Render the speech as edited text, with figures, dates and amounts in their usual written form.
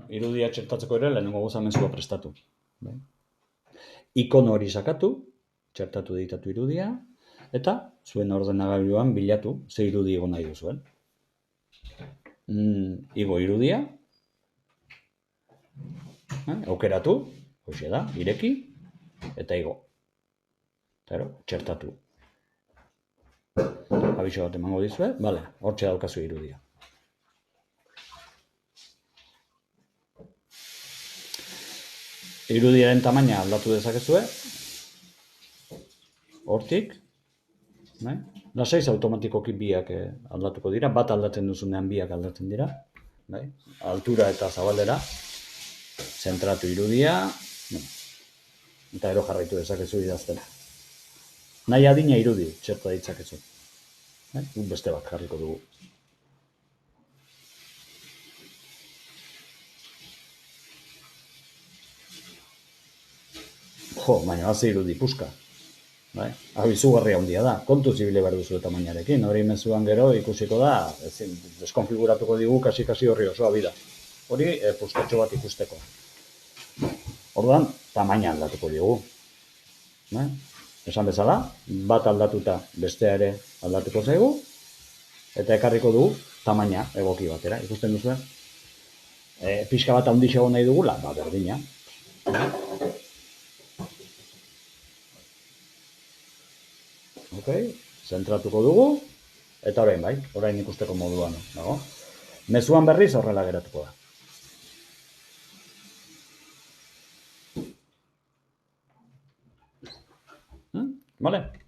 irudia txertatzeko ere lehenengo gauza mezua prestatu. Ikono hori sakatu, txertatu editatu irudia, eta zuen ordenagailuan bilatu ze irudi egon nahi duzuen. Igo irudia, aukeratu, hoxe da, ireki, eta igo. Txertatu. Abiso bat emango dizue, bale, hortxe daukazu irudia. Irudiaren tamaina aldatu dezakezue, hortik, lasaiz automatikoki biak aldatuko dira, bat aldatzen duzunean biak aldatzen dira, altura eta zabalera, zentratu irudia, eta ero jarraitu dezakezu idaztera. Nahi adina irudi txerta ditzakezu. Beste bat jarriko dugu. Baina haze irudi puska. Hau izugarria handia da. Kontu zibile behar duzu tamainarekin. Hori mezuan gero ikusiko da, deskonfiguratuko digu kasi horri osoa bida. Hori puskatxo bat ikusteko. Orduan, tamaina aldatuko digu. Esan bezala, bat aldatuta bestea ere aldatuko zaigu, eta ekarriko dugu tamaina egoki batera. Ikusten duzu, pixka bat handixago nahi dugula, berdina. Zentratuko dugu, eta orain ikusteko moduan. Mezuan berriz horrela geratuko da. Vale?